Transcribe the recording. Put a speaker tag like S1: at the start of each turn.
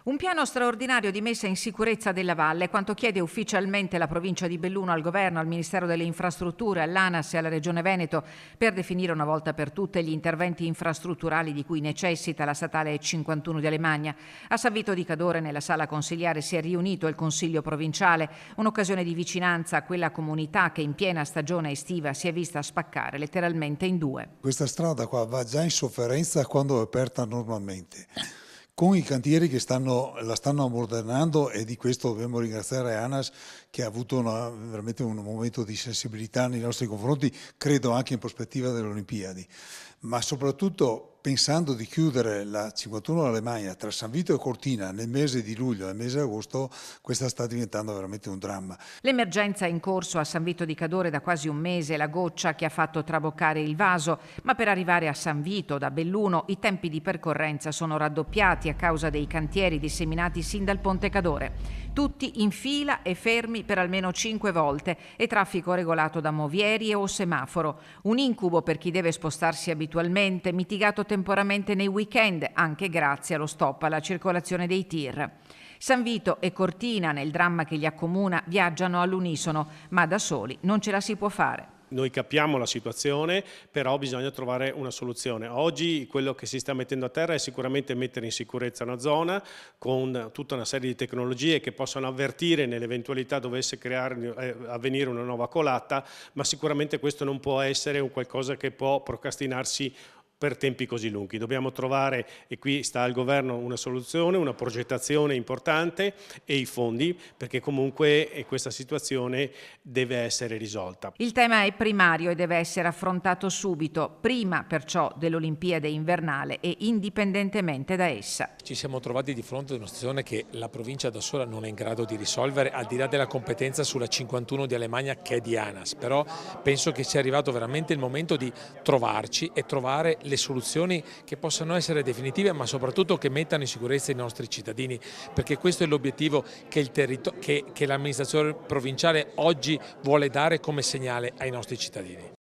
S1: Un piano straordinario di messa in sicurezza della valle, quanto chiede ufficialmente la provincia di Belluno al governo, al Ministero delle Infrastrutture, all'ANAS e alla Regione Veneto per definire una volta per tutte gli interventi infrastrutturali di cui necessita la statale 51 di Alemagna. A San Vito di Cadore, nella sala consiliare, si è riunito il Consiglio provinciale, un'occasione di vicinanza a quella comunità che in piena stagione estiva si è vista spaccare letteralmente in due.
S2: Questa strada qua va già in sofferenza quando è aperta normalmente. Con i cantieri che la stanno ammodernando, e di questo dobbiamo ringraziare ANAS che ha avuto veramente un momento di sensibilità nei nostri confronti, credo anche in prospettiva delle Olimpiadi, ma soprattutto pensando di chiudere la 51 Alemagna tra San Vito e Cortina nel mese di luglio e nel mese di agosto, questa sta diventando veramente un dramma.
S1: L'emergenza è in corso a San Vito di Cadore da quasi un mese, la goccia che ha fatto traboccare il vaso, ma per arrivare a San Vito da Belluno i tempi di percorrenza sono raddoppiati a causa dei cantieri disseminati sin dal Ponte Cadore. Tutti in fila e fermi per almeno 5 volte e traffico regolato da movieri o semaforo. Un incubo per chi deve spostarsi abitualmente, mitigato temporaneamente nei weekend, anche grazie allo stop alla circolazione dei tir. San Vito e Cortina, nel dramma che li accomuna, viaggiano all'unisono, ma da soli non ce la si può fare.
S3: Noi capiamo la situazione, però bisogna trovare una soluzione. Oggi quello che si sta mettendo a terra è sicuramente mettere in sicurezza una zona con tutta una serie di tecnologie che possano avvertire nell'eventualità dovesse avvenire una nuova colata, ma sicuramente questo non può essere un qualcosa che può procrastinarsi per tempi così lunghi. Dobbiamo trovare, e qui sta al governo, una soluzione, una progettazione importante e i fondi, perché comunque questa situazione deve essere risolta.
S1: Il tema è primario e deve essere affrontato subito, prima perciò dell'Olimpiade invernale e indipendentemente da essa.
S4: Ci siamo trovati di fronte ad una situazione che la provincia da sola non è in grado di risolvere, al di là della competenza sulla 51 di Alemagna che è di ANAS, però penso che sia arrivato veramente il momento di trovarci e trovare le soluzioni che possano essere definitive, ma soprattutto che mettano in sicurezza i nostri cittadini, perché questo è l'obiettivo che l'amministrazione provinciale oggi vuole dare come segnale ai nostri cittadini.